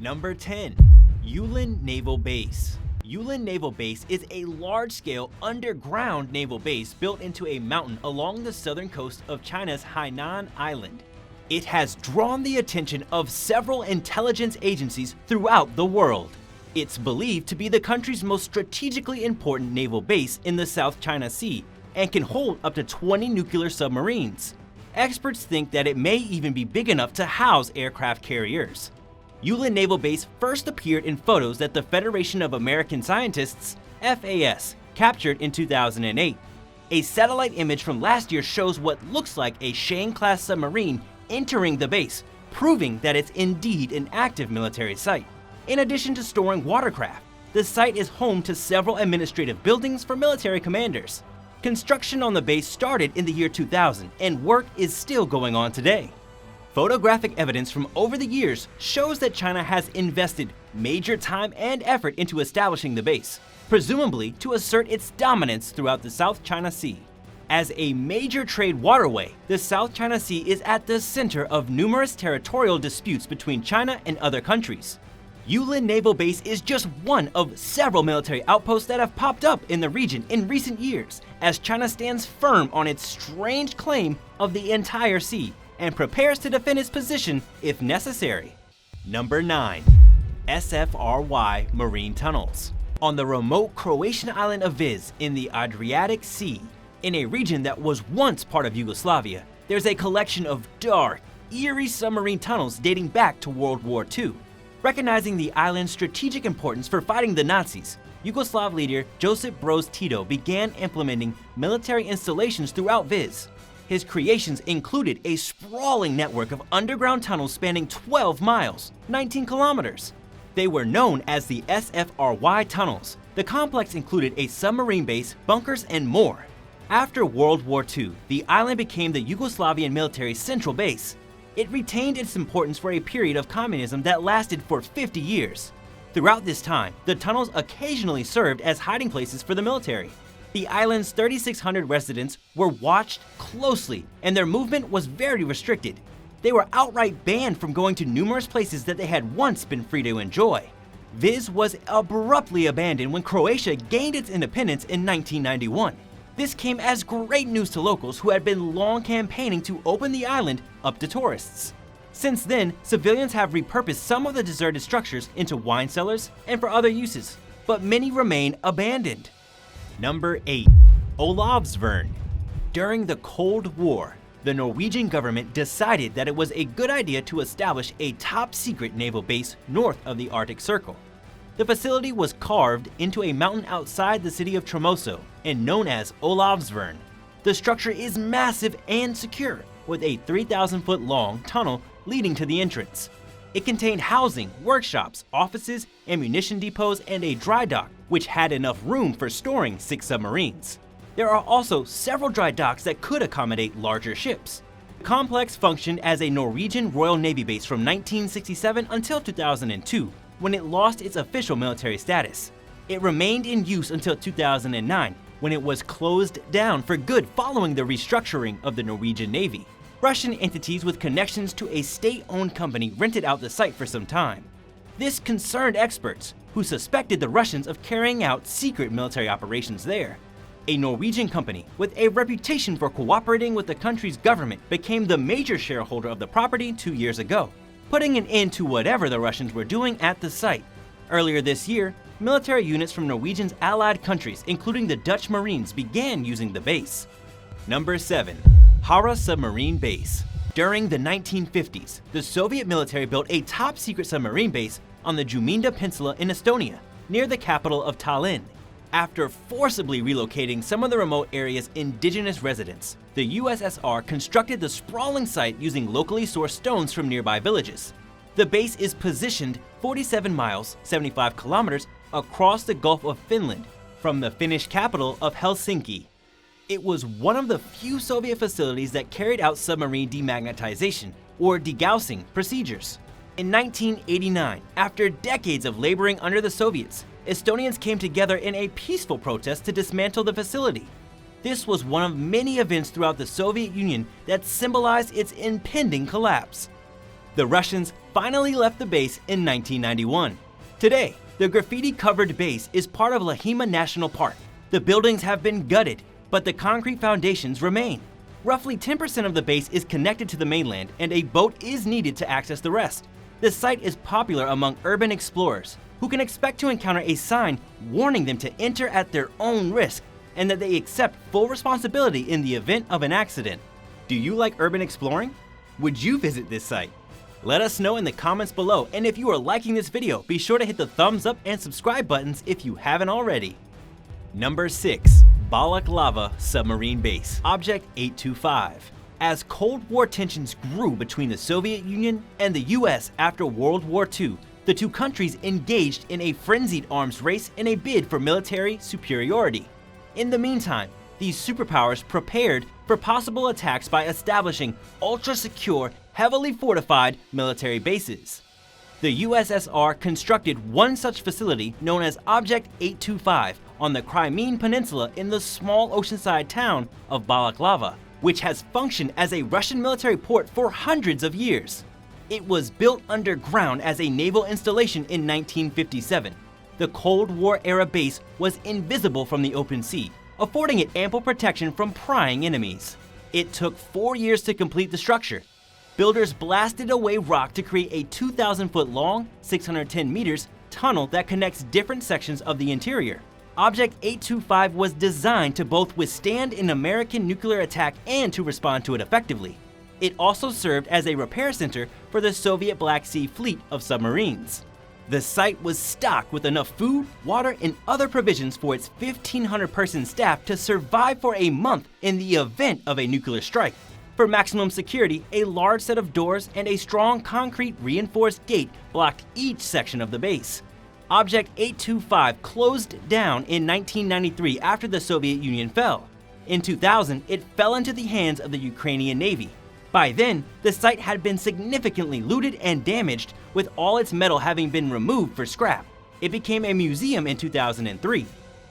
Number 10. YULIN Naval Base. YULIN Naval Base is a large-scale underground naval base built into a mountain along the southern coast of China's Hainan Island. It has drawn the attention of several intelligence agencies throughout the world. It's believed to be the country's most strategically important naval base in the South China Sea and can hold up to 20 nuclear submarines. Experts think that it may even be big enough to house aircraft carriers. YULIN Naval Base first appeared in photos that the Federation of American Scientists, FAS, captured in 2008. A satellite image from last year shows what looks like a Shane-class submarine entering the base, proving that it's indeed an active military site. In addition to storing watercraft, the site is home to several administrative buildings for military commanders. Construction on the base started in the year 2000, and work is still going on today. Photographic evidence from over the years shows that China has invested major time and effort into establishing the base, presumably to assert its dominance throughout the South China Sea. As a major trade waterway, the South China Sea is at the center of numerous territorial disputes between China and other countries. YULIN Naval Base is just one of several military outposts that have popped up in the region in recent years, as China stands firm on its strange claim of the entire sea and prepares to defend its position if necessary. Number 9. SFRY Marine Tunnels. On the remote Croatian island of Vis in the Adriatic Sea, in a region that was once part of Yugoslavia, there's a collection of dark, eerie submarine tunnels dating back to World War II. Recognizing the island's strategic importance for fighting the Nazis, Yugoslav leader Josip Broz Tito began implementing military installations throughout Vis. His creations included a sprawling network of underground tunnels spanning 12 miles, 19 kilometers. They were known as the SFRY tunnels. The complex included a submarine base, bunkers, and more. After World War II, the island became the Yugoslavian military's central base. It retained its importance for a period of communism that lasted for 50 years. Throughout this time, the tunnels occasionally served as hiding places for the military. The island's 3,600 residents were watched closely, and their movement was very restricted. They were outright banned from going to numerous places that they had once been free to enjoy. Vis was abruptly abandoned when Croatia gained its independence in 1991. This came as great news to locals who had been long campaigning to open the island up to tourists. Since then, civilians have repurposed some of the deserted structures into wine cellars and for other uses, but many remain abandoned. Number 8. Olavsvern. During the Cold War, the Norwegian government decided that it was a good idea to establish a top-secret naval base north of the Arctic Circle. The facility was carved into a mountain outside the city of Tromsø and known as Olavsvern. The structure is massive and secure, with a 3,000-foot-long tunnel leading to the entrance. It contained housing, workshops, offices, ammunition depots, and a dry dock, which had enough room for storing 6 submarines. There are also several dry docks that could accommodate larger ships. The complex functioned as a Norwegian Royal Navy base from 1967 until 2002, when it lost its official military status. It remained in use until 2009, when it was closed down for good following the restructuring of the Norwegian Navy. Russian entities with connections to a state-owned company rented out the site for some time. This concerned experts, who suspected the Russians of carrying out secret military operations there. A Norwegian company with a reputation for cooperating with the country's government became the major shareholder of the property 2 years ago, putting an end to whatever the Russians were doing at the site. Earlier this year, military units from Norwegian's allied countries, including the Dutch Marines, began using the base. Number 7. HARA Submarine Base. During the 1950s, the Soviet military built a top-secret submarine base on the Juminda Peninsula in Estonia, near the capital of Tallinn. After forcibly relocating some of the remote area's indigenous residents, the USSR constructed the sprawling site using locally sourced stones from nearby villages. The base is positioned 47 miles, 75 kilometers across the Gulf of Finland, from the Finnish capital of Helsinki. It was one of the few Soviet facilities that carried out submarine demagnetization, or degaussing, procedures. In 1989, after decades of laboring under the Soviets, Estonians came together in a peaceful protest to dismantle the facility. This was one of many events throughout the Soviet Union that symbolized its impending collapse. The Russians finally left the base in 1991. Today, the graffiti-covered base is part of Lahima National Park. The buildings have been gutted, but the concrete foundations remain. Roughly 10% of the base is connected to the mainland, and a boat is needed to access the rest. The site is popular among urban explorers, who can expect to encounter a sign warning them to enter at their own risk and that they accept full responsibility in the event of an accident. Do you like urban exploring? Would you visit this site? Let us know in the comments below, and if you are liking this video, be sure to hit the thumbs up and subscribe buttons if you haven't already. Number 6. Balaklava Submarine Base, Object 825. As Cold War tensions grew between the Soviet Union and the US after World War II, the two countries engaged in a frenzied arms race in a bid for military superiority. In the meantime, these superpowers prepared for possible attacks by establishing ultra-secure, heavily fortified military bases. The USSR constructed one such facility known as Object 825 on the Crimean Peninsula in the small oceanside town of Balaklava, which has functioned as a Russian military port for hundreds of years. It was built underground as a naval installation in 1957. The Cold War-era base was invisible from the open sea, affording it ample protection from prying enemies. It took 4 years to complete the structure. Builders blasted away rock to create a 2,000-foot long, 610 meters, tunnel that connects different sections of the interior. Object 825 was designed to both withstand an American nuclear attack and to respond to it effectively. It also served as a repair center for the Soviet Black Sea Fleet of submarines. The site was stocked with enough food, water, and other provisions for its 1,500-person staff to survive for a month in the event of a nuclear strike. For maximum security, a large set of doors and a strong concrete reinforced gate blocked each section of the base. Object 825 closed down in 1993 after the Soviet Union fell. In 2000, it fell into the hands of the Ukrainian Navy. By then, the site had been significantly looted and damaged, with all its metal having been removed for scrap. It became a museum in 2003.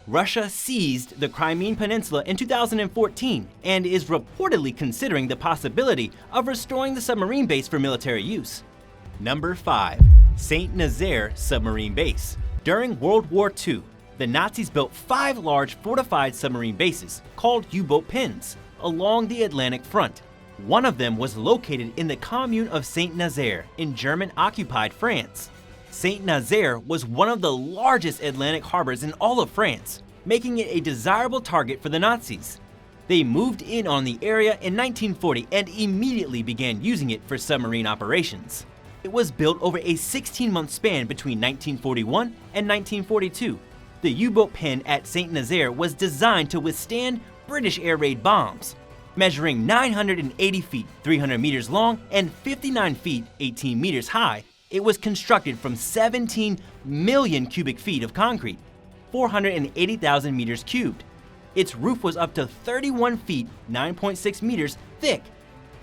Russia seized the Crimean Peninsula in 2014 and is reportedly considering the possibility of restoring the submarine base for military use. Number 5. Saint Nazaire Submarine Base. During World War II, the Nazis built 5 large fortified submarine bases, called U-boat pens, along the Atlantic front. One of them was located in the commune of Saint Nazaire in German-occupied France. Saint Nazaire was one of the largest Atlantic harbors in all of France, making it a desirable target for the Nazis. They moved in on the area in 1940 and immediately began using it for submarine operations. It was built over a 16-month span between 1941 and 1942. The U-boat pen at Saint Nazaire was designed to withstand British air raid bombs. Measuring 980 feet, 300 meters long, and 59 feet, 18 meters high, it was constructed from 17 million cubic feet of concrete, 480,000 meters cubed. Its roof was up to 31 feet, 9.6 meters thick.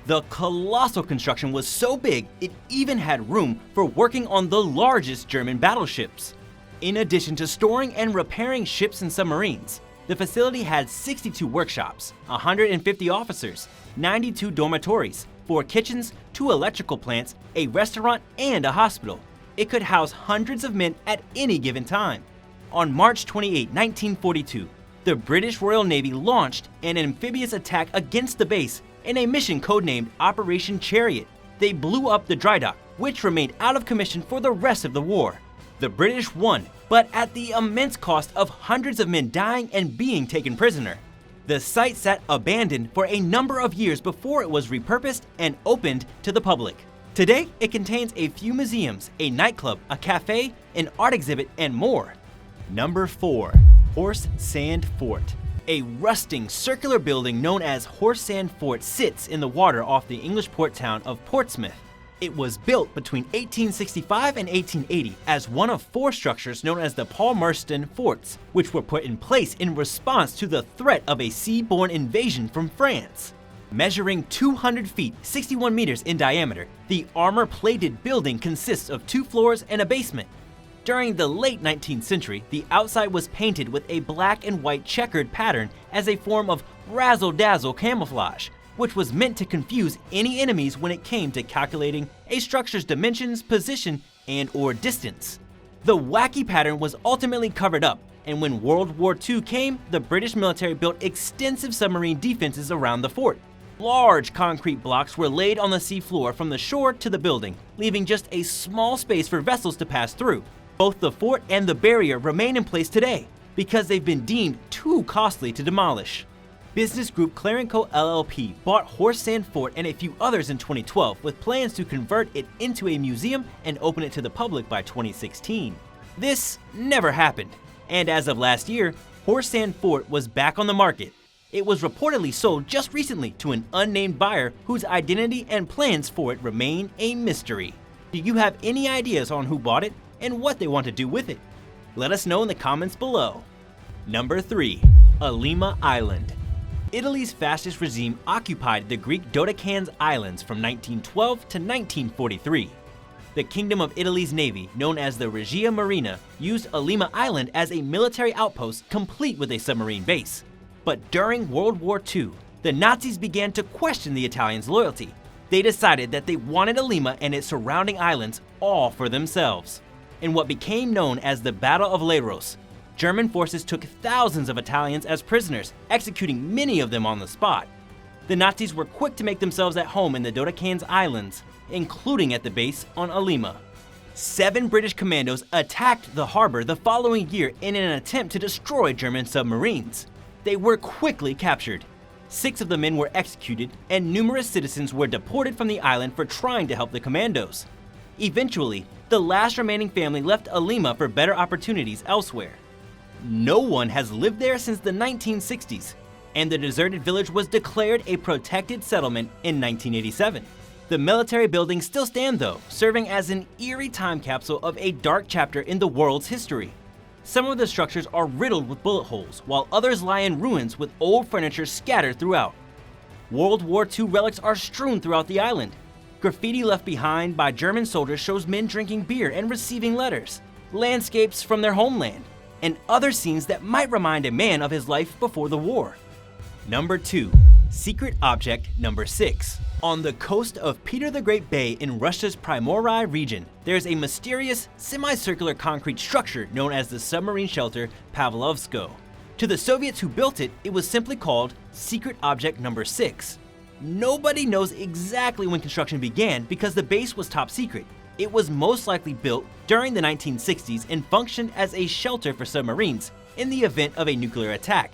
The colossal construction was so big, it even had room for working on the largest German battleships. In addition to storing and repairing ships and submarines, the facility had 62 workshops, 150 officers, 92 dormitories, 4 kitchens, 2 electrical plants, a restaurant, and a hospital. It could house hundreds of men at any given time. On March 28, 1942, the British Royal Navy launched an amphibious attack against the base in a mission codenamed Operation Chariot. They blew up the dry dock, which remained out of commission for the rest of the war. The British won, but at the immense cost of hundreds of men dying and being taken prisoner. The site sat abandoned for a number of years before it was repurposed and opened to the public. Today, it contains a few museums, a nightclub, a cafe, an art exhibit, and more. Number 4. Horse Sand Fort. A rusting circular building known as Horse Sand Fort sits in the water off the English port town of Portsmouth. It was built between 1865 and 1880 as one of 4 structures known as the Palmerston Forts, which were put in place in response to the threat of a seaborne invasion from France. Measuring 200 feet, 61 meters in diameter, the armor-plated building consists of 2 floors and a basement. During the late 19th century, the outside was painted with a black and white checkered pattern as a form of razzle-dazzle camouflage. which was meant to confuse any enemies when it came to calculating a structure's dimensions, position, and/or distance. The wacky pattern was ultimately covered up, and when World War II came, the British military built extensive submarine defenses around the fort. Large concrete blocks were laid on the seafloor from the shore to the building, leaving just a small space for vessels to pass through. Both the fort and the barrier remain in place today because they've been deemed too costly to demolish. Business group KRATERNYY LLP bought Horse Sand Fort and a few others in 2012 with plans to convert it into a museum and open it to the public by 2016. This never happened, and as of last year, Horse Sand Fort was back on the market. It was reportedly sold just recently to an unnamed buyer whose identity and plans for it remain a mystery. Do you have any ideas on who bought it and what they want to do with it? Let us know in the comments below. Number 3. ALIMA Island. Italy's fascist regime occupied the Greek Dodecanese Islands from 1912 to 1943. The Kingdom of Italy's navy, known as the Regia Marina, used ALIMA Island as a military outpost complete with a submarine base. But during World War II, the Nazis began to question the Italians' loyalty. They decided that they wanted ALIMA and its surrounding islands all for themselves. In what became known as the Battle of Leiros, German forces took thousands of Italians as prisoners, executing many of them on the spot. The Nazis were quick to make themselves at home in the Dodecanese Islands, including at the base on ALIMA. 7 British commandos attacked the harbor the following year in an attempt to destroy German submarines. They were quickly captured. 6 of the men were executed, and numerous citizens were deported from the island for trying to help the commandos. Eventually, the last remaining family left ALIMA for better opportunities elsewhere. No one has lived there since the 1960s, and the deserted village was declared a protected settlement in 1987. The military buildings still stand though, serving as an eerie time capsule of a dark chapter in the world's history. Some of the structures are riddled with bullet holes, while others lie in ruins with old furniture scattered throughout. World War II relics are strewn throughout the island. Graffiti left behind by German soldiers shows men drinking beer and receiving letters, landscapes from their homeland, and other scenes that might remind a man of his life before the war. Number 2. Secret Object Number 6. On the coast of Peter the Great Bay in Russia's Primory region, there is a mysterious, semicircular concrete structure known as the submarine shelter Pavlovsko. To the Soviets who built it, it was simply called Secret Object Number 6. Nobody knows exactly when construction began because the base was top secret. It was most likely built during the 1960s and functioned as a shelter for submarines in the event of a nuclear attack.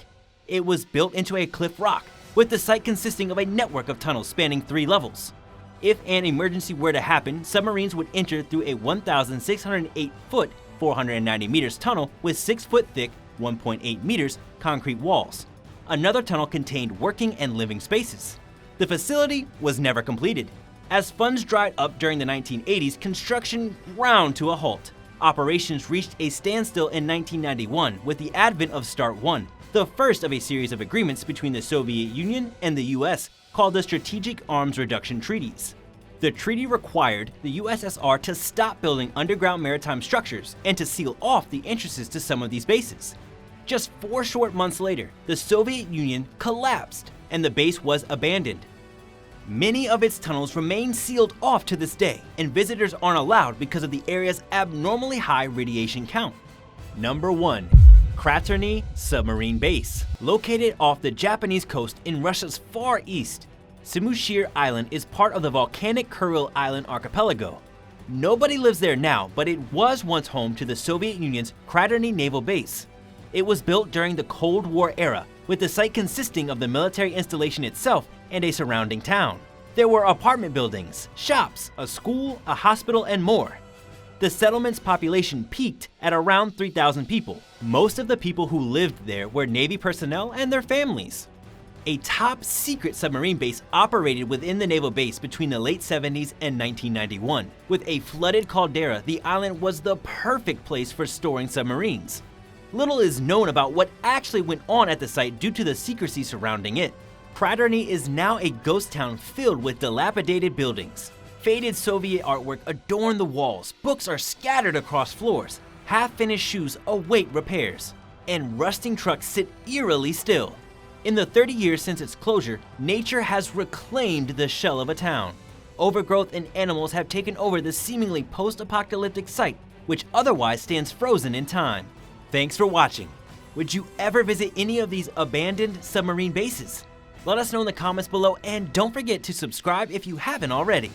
It was built into a cliff rock, with the site consisting of a network of tunnels spanning 3 levels. If an emergency were to happen, submarines would enter through a 1,608-foot, 490 meters tunnel with 6-foot thick, 1.8 meters concrete walls. Another tunnel contained working and living spaces. The facility was never completed. As funds dried up during the 1980s, construction ground to a halt. Operations reached a standstill in 1991 with the advent of START 1, the first of a series of agreements between the Soviet Union and the US called the Strategic Arms Reduction Treaties. The treaty required the USSR to stop building underground maritime structures and to seal off the entrances to some of these bases. Just 4 short months later, the Soviet Union collapsed and the base was abandoned. Many of its tunnels remain sealed off to this day, and visitors aren't allowed because of the area's abnormally high radiation count. Number 1. KRATERNYY Submarine Base. Located off the Japanese coast in Russia's far east, Submarine Island is part of the volcanic Kuril Island archipelago. Nobody lives there now, but it was once home to the Soviet Union's KRATERNYY Naval Base. It was built during the Cold War era, with the site consisting of the military installation itself and a surrounding town. There were apartment buildings, shops, a school, a hospital, and more. The settlement's population peaked at around 3,000 people. Most of the people who lived there were Navy personnel and their families. A top-secret submarine base operated within the naval base between the late 70s and 1991. With a flooded caldera, the island was the perfect place for storing submarines. Little is known about what actually went on at the site due to the secrecy surrounding it. KRATERNYY is now a ghost town filled with dilapidated buildings. Faded Soviet artwork adorn the walls, books are scattered across floors, half-finished shoes await repairs, and rusting trucks sit eerily still. In the 30 years since its closure, nature has reclaimed the shell of a town. Overgrowth and animals have taken over the seemingly post-apocalyptic site, which otherwise stands frozen in time. Thanks for watching. Would you ever visit any of these abandoned submarine bases? Let us know in the comments below, and don't forget to subscribe if you haven't already.